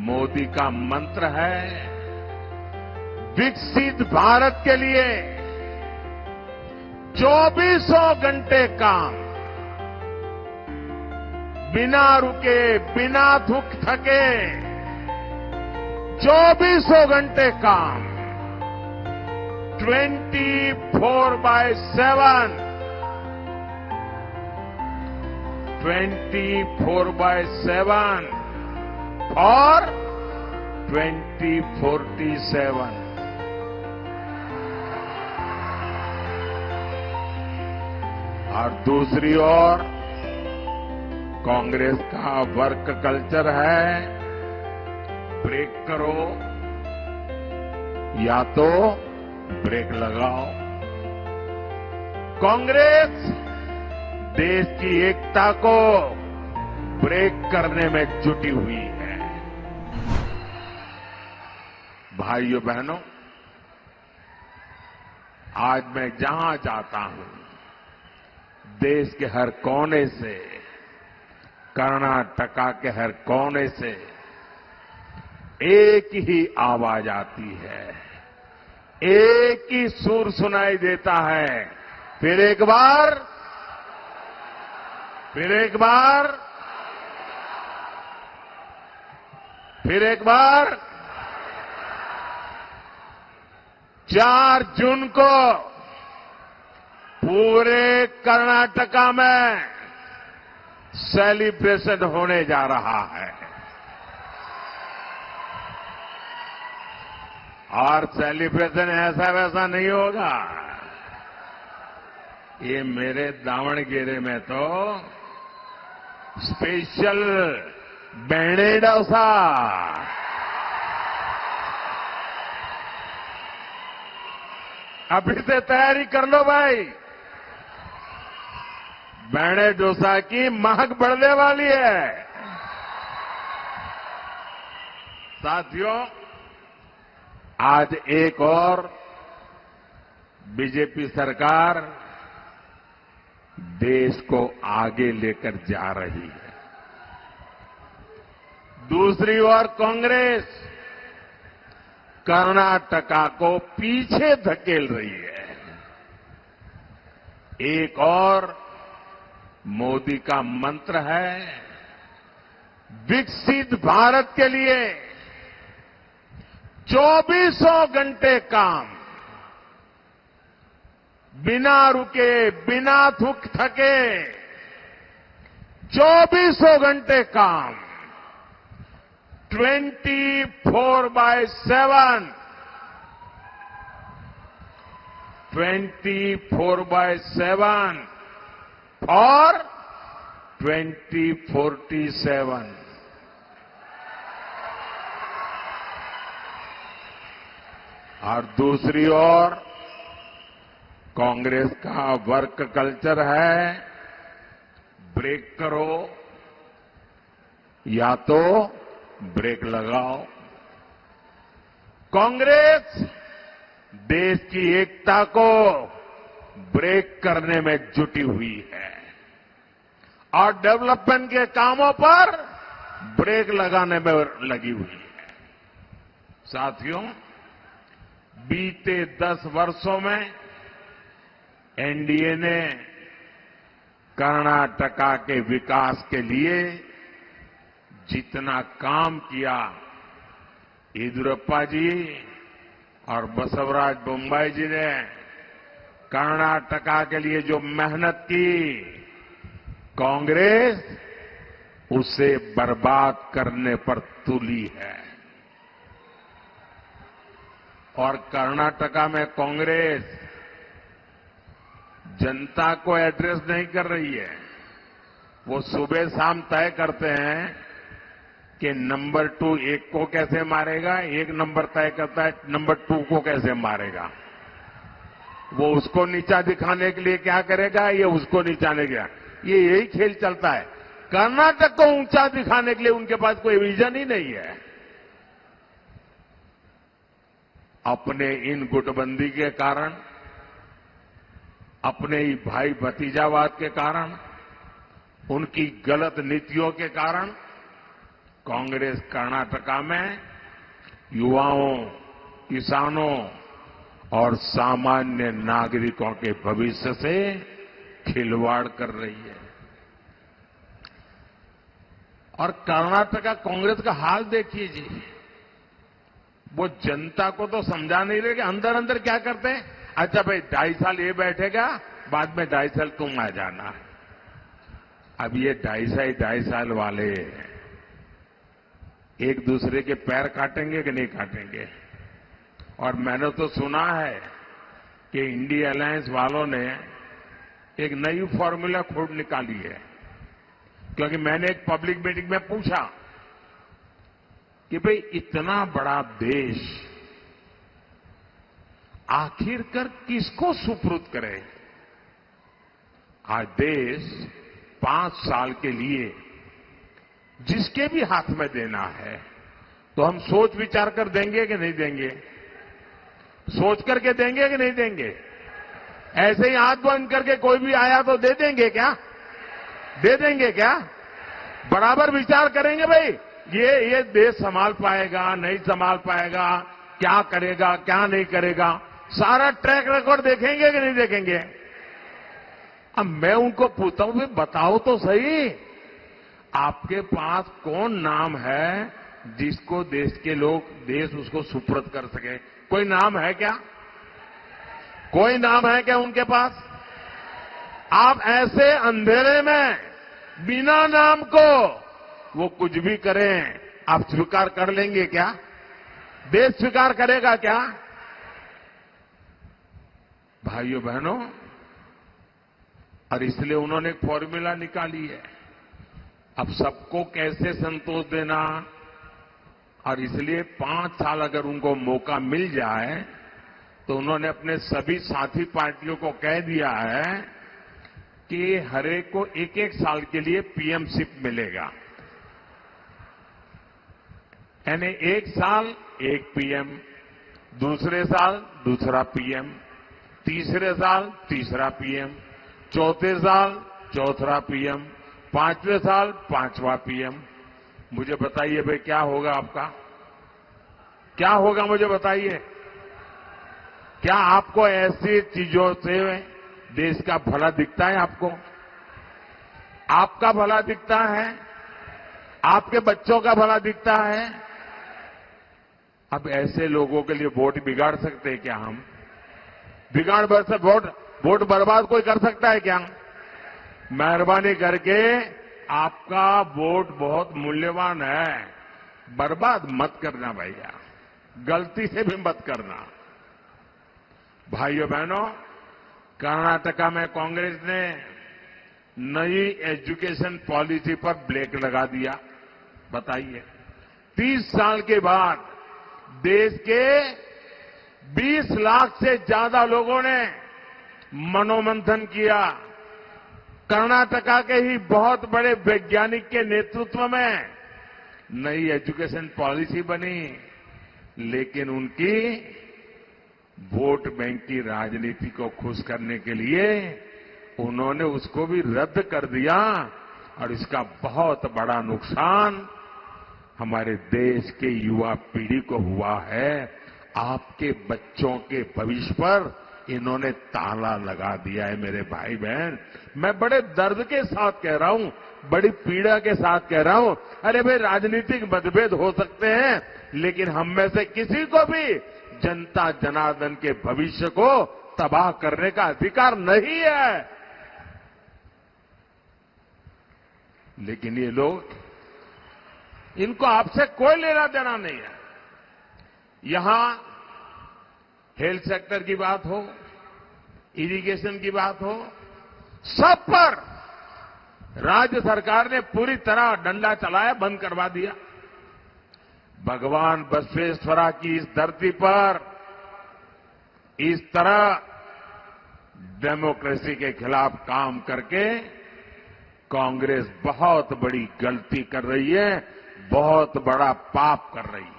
मोदी का मंत्र है विकसित भारत के लिए 24 घंटे काम, बिना रुके, बिना थके, 24 घंटे काम, 24/7, 24/7 और 2047। और दूसरी ओर कांग्रेस का वर्क कल्चर है ब्रेक करो या तो ब्रेक लगाओ। कांग्रेस देश की एकता को ब्रेक करने में जुटी हुई है। भाइयों बहनों, आज मैं जहां जाता हूं, देश के हर कोने से, कर्नाटका के हर कोने से एक ही आवाज आती है, एक ही सुर सुनाई देता है। फिर एक बार, फिर एक बार, फिर एक बार 4 जून को पूरे कर्नाटका में सेलिब्रेशन होने जा रहा है। और सेलिब्रेशन ऐसा वैसा नहीं होगा। ये मेरे दावणगेरे में तो स्पेशल बेणे डोसा, अभी से तैयारी कर लो भाई। बेणे डोसा की महक बढ़ने वाली है। साथियों, आज एक और बीजेपी सरकार देश को आगे लेकर जा रही है। दूसरी ओर कांग्रेस कर्नाटका को पीछे धकेल रही है। एक और मोदी का मंत्र है विकसित भारत के लिए 24 घंटे काम, बिना रुके, बिना थके, 24 घंटे काम, 24/7, 24/7 और 2047। और दूसरी ओर कांग्रेस का वर्क कल्चर है ब्रेक करो या तो ब्रेक लगाओ। कांग्रेस देश की एकता को ब्रेक करने में जुटी हुई है और डेवलपमेंट के कामों पर ब्रेक लगाने में लगी हुई है। साथियों, बीते 10 वर्षों में एनडीए ने कर्नाटका के विकास के लिए जितना काम किया, येदियुरप्पा जी और बसवराज बोम्माई जी ने कर्नाटका के लिए जो मेहनत की, कांग्रेस उसे बर्बाद करने पर तुली है। और कर्नाटका में कांग्रेस जनता को एड्रेस नहीं कर रही है। वो सुबह शाम तय करते हैं कि नंबर 2 एक को कैसे मारेगा, एक नंबर तय करता है नंबर 2 को कैसे मारेगा। वो उसको नीचा दिखाने के लिए क्या करेगा, ये उसको नीचा नहीं गया। ये यही खेल चलता है। कर्नाटक को ऊंचा दिखाने के लिए उनके पास कोई विजन ही नहीं है। अपने इन गुटबंदी के कारण, अपने ही भाई भतीजावाद के कारण, उनकी गलत नीतियों के कारण कांग्रेस कर्नाटका में युवाओं, किसानों और सामान्य नागरिकों के भविष्य से खिलवाड़ कर रही है। और कर्नाटका कांग्रेस का हाल देखिए जी, वो जनता को तो समझा नहीं रहे कि अंदर अंदर क्या करते हैं। अच्छा भाई 2.5 साल ये बैठेगा, बाद में 2.5 साल तुम आ जाना। अब ये 2.5 साल वाले एक दूसरे के पैर काटेंगे कि नहीं काटेंगे। और मैंने तो सुना है कि इंडिया अलायंस वालों ने एक नई फॉर्मूला खोज निकाली है, क्योंकि मैंने एक पब्लिक मीटिंग में पूछा कि भाई इतना बड़ा देश आखिरकार किसको सुपुर्द करे। आज देश 5 साल के लिए जिसके भी हाथ में देना है तो हम सोच विचार कर देंगे कि नहीं देंगे, सोच करके देंगे कि नहीं देंगे। ऐसे ही हाथ बंद करके कोई भी आया तो दे देंगे क्या, दे देंगे क्या। बराबर विचार करेंगे भाई ये देश संभाल पाएगा नहीं संभाल पाएगा, क्या करेगा क्या नहीं करेगा, सारा ट्रैक रिकॉर्ड देखेंगे कि नहीं देखेंगे। अब मैं उनको पूछता हूं, भाई बताओ तो सही, आपके पास कौन नाम है जिसको देश के लोग देश उसको सुपुर्द कर सके। कोई नाम है क्या, कोई नाम है क्या उनके पास। आप ऐसे अंधेरे में बिना नाम को वो कुछ भी करें, आप स्वीकार कर लेंगे क्या, देश स्वीकार करेगा क्या। भाइयों बहनों, और इसलिए उन्होंने एक फॉर्मूला निकाली है। अब सबको कैसे संतोष देना, और इसलिए 5 साल अगर उनको मौका मिल जाए तो उन्होंने अपने सभी साथी पार्टियों को कह दिया है कि हरेक को 1-1 साल के लिए पीएमशिप मिलेगा। यानी 1 साल 1 पीएम, दूसरे साल दूसरा पीएम, तीसरे साल तीसरा पीएम, चौथे साल चौथा पीएम, 5वें साल 5वां पीएम। मुझे बताइए भाई क्या होगा आपका, क्या होगा मुझे बताइए। क्या आपको ऐसी चीजों से देश का भला दिखता है, आपको आपका भला दिखता है, आपके बच्चों का भला दिखता है। अब ऐसे लोगों के लिए वोट बिगाड़ सकते हैं क्या हम, बिगाड़ से वोट बर्बाद कोई कर सकता है क्या। मेहरबानी करके आपका वोट बहुत मूल्यवान है, बर्बाद मत करना भैया, गलती से भी मत करना। भाइयों बहनों, कर्नाटका में कांग्रेस ने नई एजुकेशन पॉलिसी पर ब्रेक लगा दिया। बताइए 30 साल के बाद देश के 20 लाख से ज्यादा लोगों ने मनोमंथन किया। कर्नाटका के ही बहुत बड़े वैज्ञानिक के नेतृत्व में नई एजुकेशन पॉलिसी बनी, लेकिन उनकी वोट बैंक की राजनीति को खुश करने के लिए उन्होंने उसको भी रद्द कर दिया। और इसका बहुत बड़ा नुकसान हमारे देश के युवा पीढ़ी को हुआ है। आपके बच्चों के भविष्य पर इन्होंने ताला लगा दिया है। मेरे भाई बहन, मैं बड़े दर्द के साथ कह रहा हूं, बड़ी पीड़ा के साथ कह रहा हूं। अरे भाई, राजनीतिक मतभेद हो सकते हैं, लेकिन हम में से किसी को भी जनता जनार्दन के भविष्य को तबाह करने का अधिकार नहीं है। लेकिन ये लोग, इनको आपसे कोई लेना देना नहीं है। यहां हेल्थ सेक्टर की बात हो, इरिगेशन की बात हो, सब पर राज्य सरकार ने पूरी तरह डंडा चलाया, बंद करवा दिया। भगवान बसवेश्वरा की इस धरती पर इस तरह डेमोक्रेसी के खिलाफ काम करके कांग्रेस बहुत बड़ी गलती कर रही है, बहुत बड़ा पाप कर रही है।